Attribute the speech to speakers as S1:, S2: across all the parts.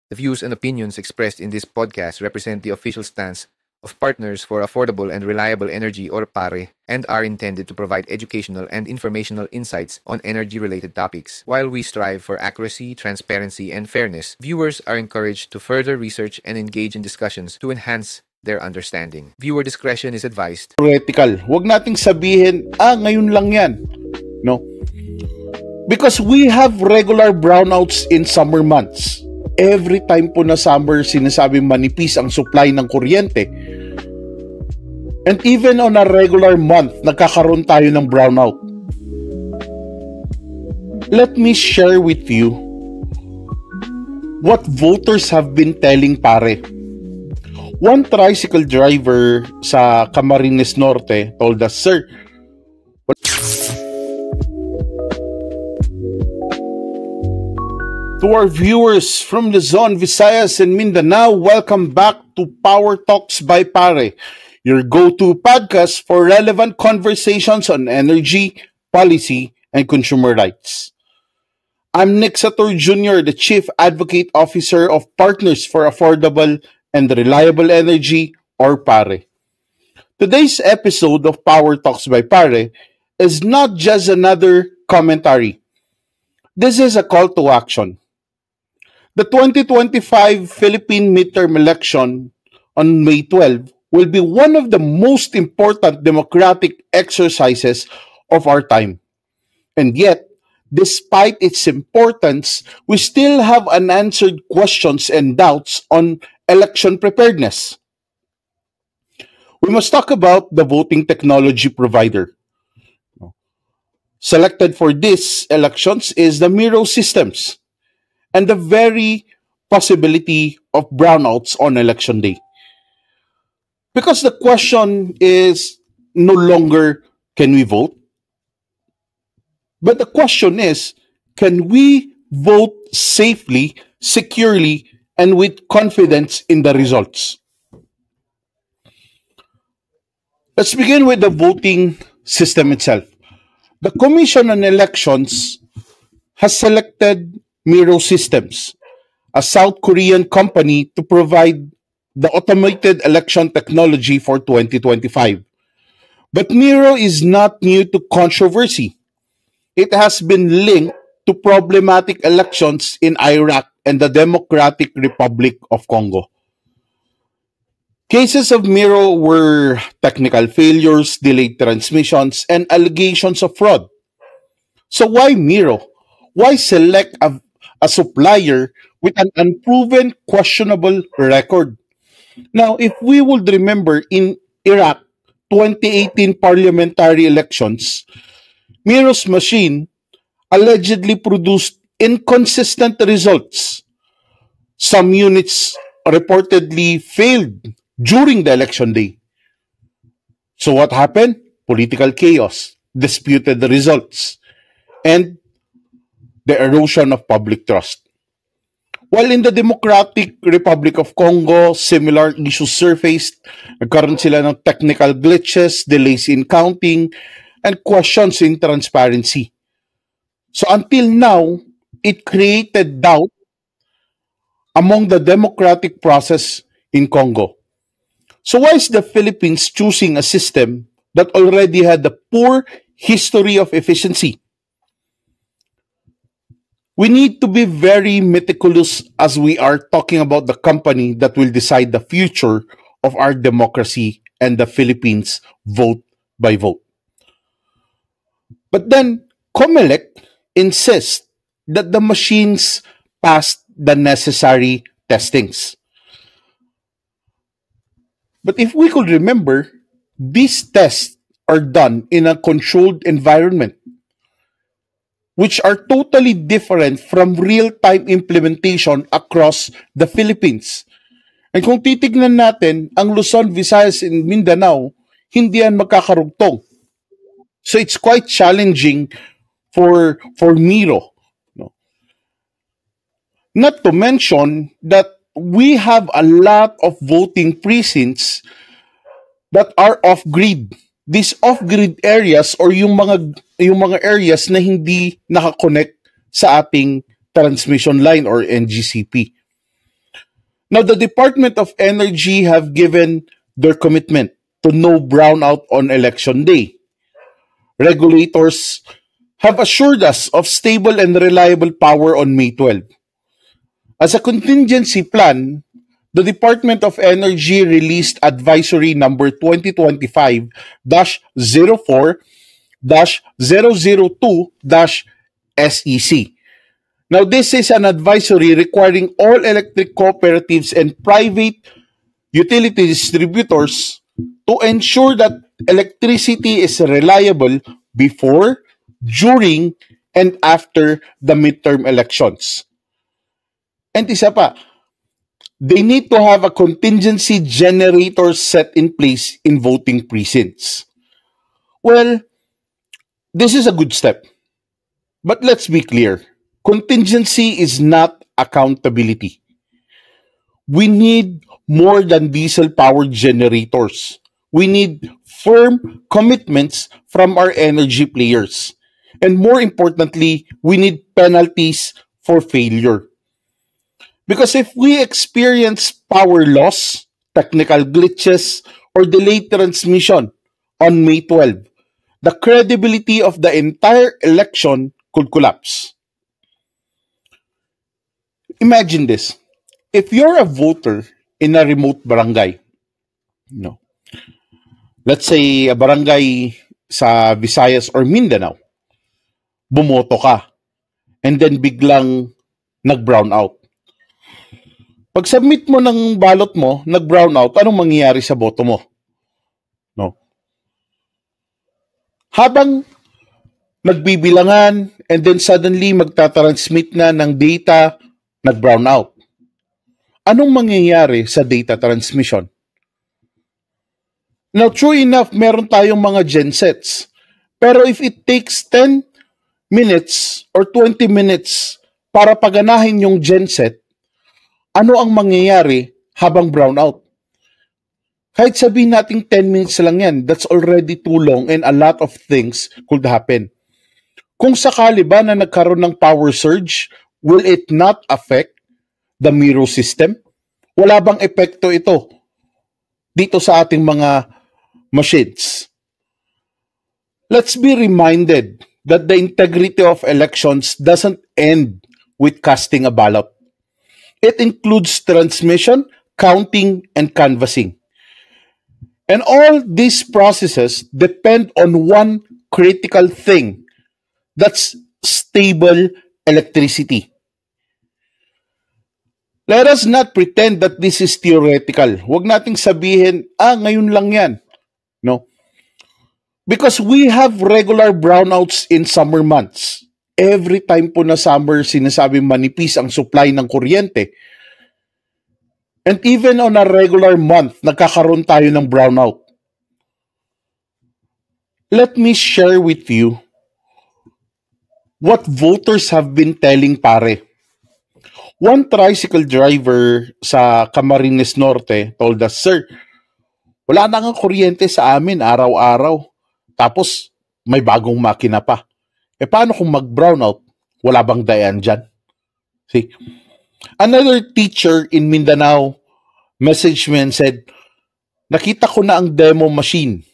S1: The views and opinions expressed in this podcast represent the official stance of Partners for Affordable and Reliable Energy or PARE and are intended to provide educational and informational insights on energy-related topics. While we strive for accuracy, transparency, and fairness, viewers are encouraged to further research and engage in discussions to enhance their understanding. Viewer discretion is advised.
S2: Theoretical. Huwag nating sabihin, ngayon lang yan. No? Because we have regular brownouts in summer months. Every time po na summer, sinasabi manipis ang supply ng kuryente. And even on a regular month, nagkakaroon tayo ng brownout. Let me share with you what voters have been telling PARE. One tricycle driver sa Camarines Norte told us, "Sir, to our viewers from Luzon, Visayas, and Mindanao, welcome back to Power Talks by PARE, your go-to podcast for relevant conversations on energy, policy, and consumer rights. I'm Nick Sator Jr., the Chief Advocate Officer of Partners for Affordable and Reliable Energy, or PARE. Today's episode of Power Talks by PARE is not just another commentary. This is a call to action. The 2025 Philippine midterm election on May 12 will be one of the most important democratic exercises of our time. And yet, despite its importance, we still have unanswered questions and doubts on election preparedness. We must talk about the voting technology provider. Selected for these elections is the Miro Systems, and the very possibility of brownouts on election day. Because the question is no longer can we vote, but the question is can we vote safely, securely, and with confidence in the results. Let's begin with the voting system itself. The Commission on Elections has selected Miro Systems, a South Korean company, to provide the automated election technology for 2025. But Miro is not new to controversy. It has been linked to problematic elections in Iraq and the Democratic Republic of Congo. Cases of Miro were technical failures, delayed transmissions, and allegations of fraud. So why Miro? Why select a supplier with an unproven, questionable record? Now, if we would remember in Iraq 2018 parliamentary elections, Miro's machine allegedly produced inconsistent results. Some units reportedly failed during the election day. So what happened? Political chaos, disputed the results, and the erosion of public trust. While in the Democratic Republic of Congo, similar issues surfaced. Nagkaroon sila ng technical glitches, delays in counting, and questions in transparency. So until now, it created doubt among the democratic process in Congo. So why is the Philippines choosing a system that already had a poor history of efficiency? We need to be very meticulous as we are talking about the company that will decide the future of our democracy and the Philippines vote by vote. But then, COMELEC insists that the machines passed the necessary testings. But if we could remember, these tests are done in a controlled environment, which are totally different from real-time implementation across the Philippines. And kung titignan natin, ang Luzon, Visayas, and Mindanao, hindi yan magkakarugtong. So it's quite challenging for Miro. No? Not to mention that we have a lot of voting precincts that are off-grid. These off-grid areas or yung mga areas na hindi nakakonect sa ating transmission line or NGCP. Now, the Department of Energy have given their commitment to no brownout on election day. Regulators have assured us of stable and reliable power on May 12. As a contingency plan, the Department of Energy released Advisory Number 2025-04-002-SEC. Now, this is an advisory requiring all electric cooperatives and private utility distributors to ensure that electricity is reliable before, during, and after the midterm elections. And isa pa, they need to have a contingency generator set in place in voting precincts. Well, this is a good step. But let's be clear, contingency is not accountability. We need more than diesel-powered generators. We need firm commitments from our energy players. And more importantly, we need penalties for failure. Because if we experience power loss, technical glitches, or delayed transmission on May 12, the credibility of the entire election could collapse. Imagine this. If you're a voter in a remote barangay, no, let's say a barangay sa Visayas or Mindanao, bumoto ka, and then biglang nag-brown out. Pag submit mo ng ballot mo, nag-brown out, anong mangyayari sa boto mo? No. Habang nagbibilangan and then suddenly magtatransmit na ng data, nag-brown out. Anong mangyayari sa data transmission? Now, true enough, meron tayong mga gensets. Pero if it takes 10 minutes or 20 minutes para paganahin yung genset, ano ang mangyayari habang brown out? Kahit sabihin natin 10 minutes lang yan, that's already too long and a lot of things could happen. Kung sakali ba na nagkaroon ng power surge, will it not affect the Miro system? Wala bang epekto ito dito sa ating mga machines? Let's be reminded that the integrity of elections doesn't end with casting a ballot. It includes transmission, counting, and canvassing. And all these processes depend on one critical thing. That's stable electricity. Let us not pretend that this is theoretical. Huwag nating sabihin, ngayon lang yan. No? Because we have regular brownouts in summer months. Every time po na summer, sinasabi manipis ang supply ng kuryente. And even on a regular month, nagkakaroon tayo ng brownout. Let me share with you what voters have been telling pare. One tricycle driver sa Camarines Norte told us, "Sir, wala na nga kuryente sa amin araw-araw. Tapos may bagong makina pa. Paano kung mag-brownout? Wala bang dayan dyan?" See? Another teacher in Mindanao messaged me and said, "Nakita ko na ang demo machine,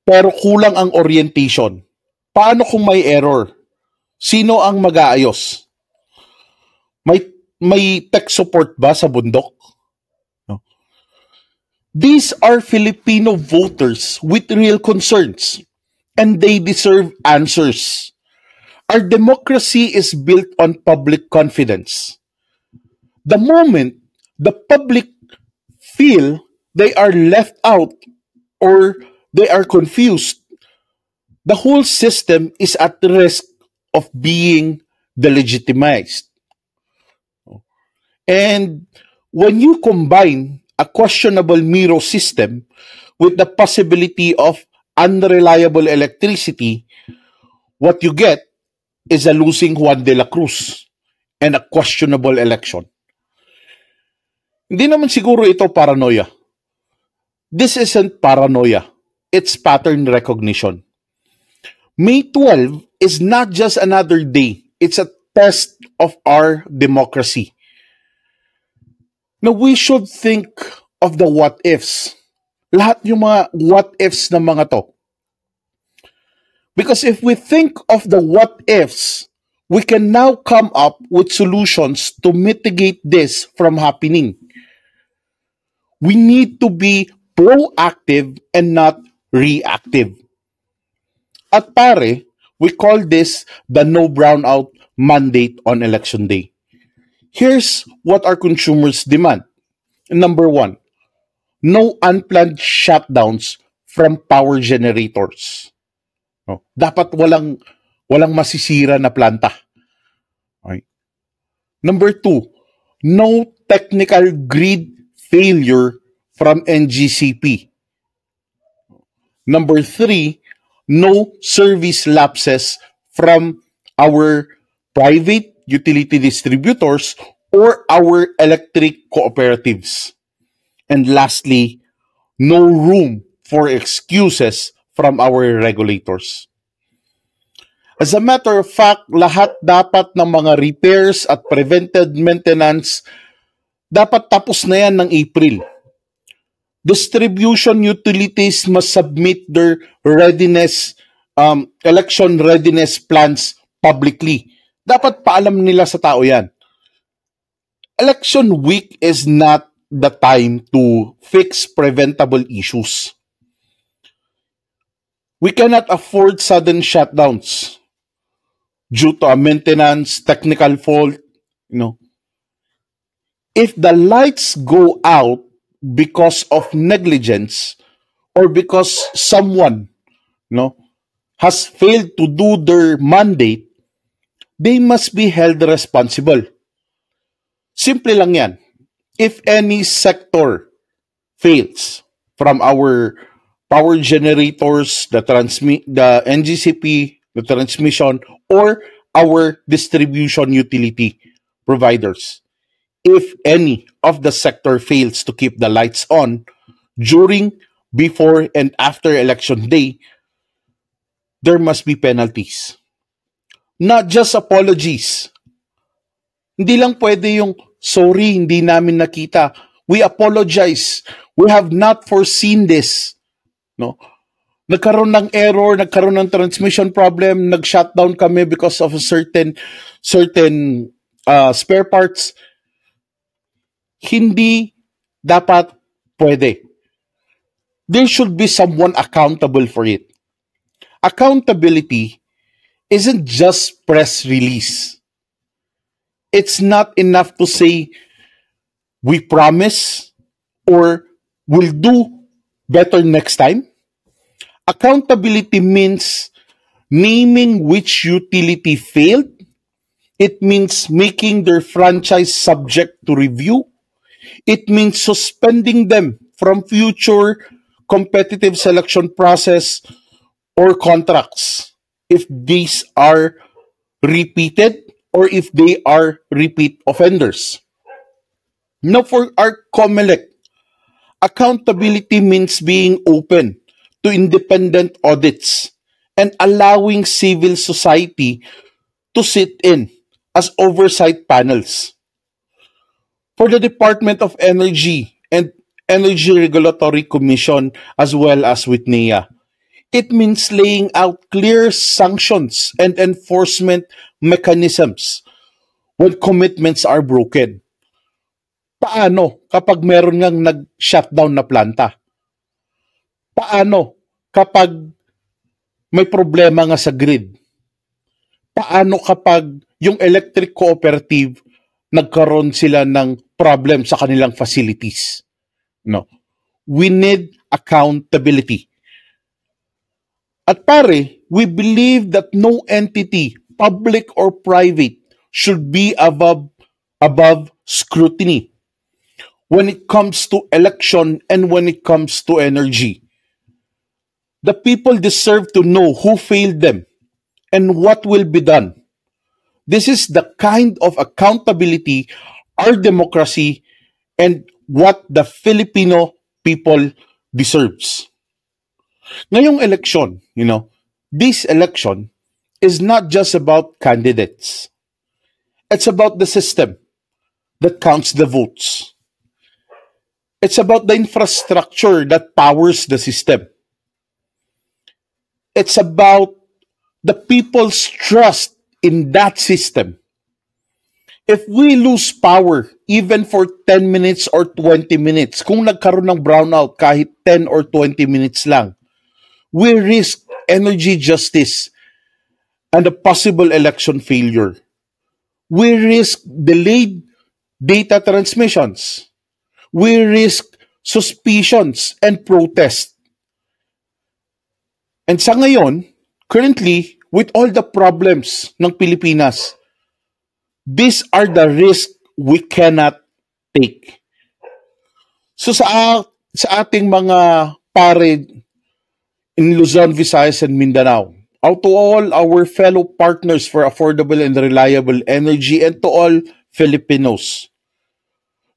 S2: pero kulang ang orientation. Paano kung may error? Sino ang mag-aayos? May tech support ba sa bundok?" No. These are Filipino voters with real concerns, and they deserve answers. Our democracy is built on public confidence. The moment the public feel they are left out or they are confused, the whole system is at risk of being delegitimized. And when you combine a questionable Miro system with the possibility of unreliable electricity, what you get is a losing Juan de la Cruz and a questionable election. Hindi naman siguro ito paranoia. This isn't paranoia. It's pattern recognition. May 12 is not just another day. It's a test of our democracy. Now, we should think of the what ifs. Lahat yung mga what ifs na mga to. Because if we think of the what ifs, we can now come up with solutions to mitigate this from happening. We need to be proactive and not reactive. At pare, we call this the no brownout mandate on election day. Here's what our consumers demand. Number one, no unplanned shutdowns from power generators. No? Dapat walang masisira na planta. Okay. Number two, no technical grid failure from NGCP. Number three, no service lapses from our private utility distributors or our electric cooperatives. And lastly, no room for excuses from our regulators. As a matter of fact, lahat dapat ng mga repairs at preventive maintenance dapat tapos na yan ng April. Distribution utilities must submit their readiness, election readiness plans publicly. Dapat paalam nila sa tao yan. Election week is not the time to fix preventable issues. We cannot afford sudden shutdowns due to a maintenance, technical fault. If the lights go out because of negligence or because someone has failed to do their mandate, they must be held responsible. Simple lang yan. If any sector fails, from our power generators, the NGCP, the transmission, or our distribution utility providers, if any of the sector fails to keep the lights on during, before, and after election day, there must be penalties. Not just apologies. Hindi lang pwede yung, sorry, hindi namin nakita. We apologize. We have not foreseen this. Nagkaroon ng error, nagkaroon ng transmission problem, nag-shutdown kami because of a certain spare parts. Hindi dapat pwede. There should be someone accountable for it. Accountability isn't just press release. It's not enough to say, we promise or we'll do better next time. Accountability means naming which utility failed. It means making their franchise subject to review. It means suspending them from future competitive selection process or contracts if these are repeated or if they are repeat offenders. Now, for our COMELEC, accountability means being open to independent audits and allowing civil society to sit in as oversight panels. For the Department of Energy and Energy Regulatory Commission as well as with NEA, it means laying out clear sanctions and enforcement mechanisms when commitments are broken. Paano kapag meron ngang nag-shutdown na planta? Paano kapag may problema nga sa grid? Paano kapag yung electric cooperative nagkaroon sila ng problem sa kanilang facilities? We need accountability. At pare, we believe that no entity, public or private, should be above scrutiny when it comes to election and when it comes to energy. The people deserve to know who failed them and what will be done. This is the kind of accountability our democracy and what the Filipino people deserves. Ngayong election, this election is not just about candidates. It's about the system that counts the votes. It's about the infrastructure that powers the system. It's about the people's trust in that system. If we lose power, even for 10 minutes or 20 minutes, kung nagkaroon ng brownout kahit 10 or 20 minutes lang, we risk energy justice and a possible election failure. We risk delayed data transmissions. We risk suspicions and protest. And sa ngayon, currently, with all the problems ng Pilipinas, these are the risks we cannot take. So sa ating mga pare in Luzon, Visayas, and Mindanao, out to all our fellow partners for affordable and reliable energy, and to all Filipinos,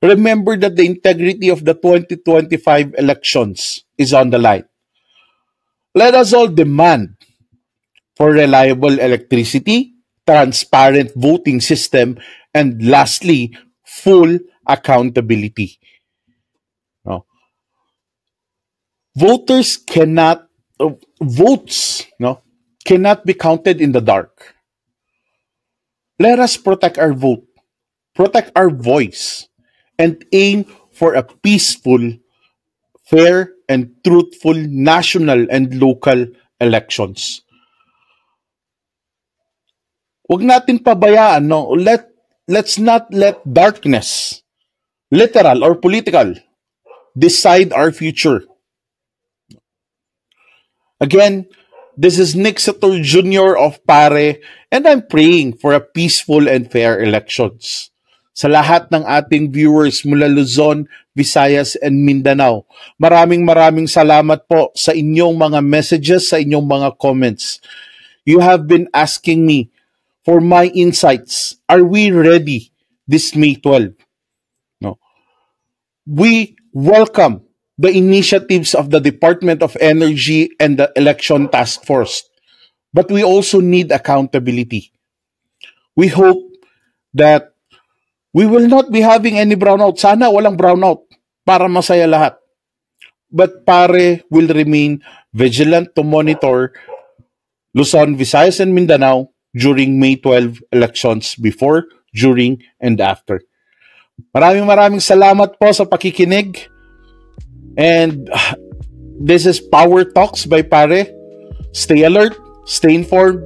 S2: remember that the integrity of the 2025 elections is on the line. Let us all demand for reliable electricity, transparent voting system, and lastly, full accountability. No. Votes cannot be counted in the dark. Let us protect our vote, protect our voice, and aim for a peaceful, fair, and truthful national and local elections. Huwag natin pabayaan, no? Let's not let darkness, literal or political, decide our future. Again, this is Nick Sator Jr. of PARE, and I'm praying for a peaceful and fair elections. Sa lahat ng ating viewers mula Luzon, Visayas, and Mindanao, maraming salamat po sa inyong mga messages, sa inyong mga comments. You have been asking me for my insights. Are we ready this May 12? No. We welcome the initiatives of the Department of Energy and the Election Task Force, but we also need accountability. We hope that we will not be having any brownout. Sana walang brownout para masaya lahat. But PARE will remain vigilant to monitor Luzon, Visayas, and Mindanao during May 12 elections, before, during, and after. Maraming salamat po sa pakikinig. And this is Power Talks by PARE. Stay alert, stay informed,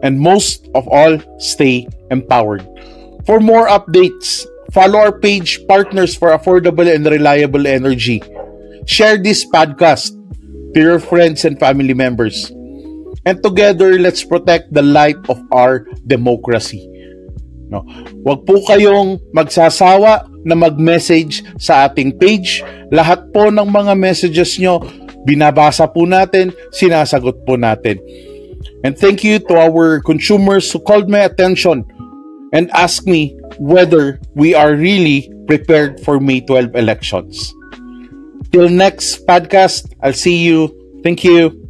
S2: and most of all, stay empowered. For more updates, follow our page, Partners for Affordable and Reliable Energy. Share this podcast to your friends and family members. And together, let's protect the light of our democracy. No. Huwag po kayong magsasawa na mag-message sa ating page. Lahat po ng mga messages nyo, binabasa po natin, sinasagot po natin. And thank you to our consumers who called my attention and asked me whether we are really prepared for May 12 elections. Till next podcast, I'll see you. Thank you.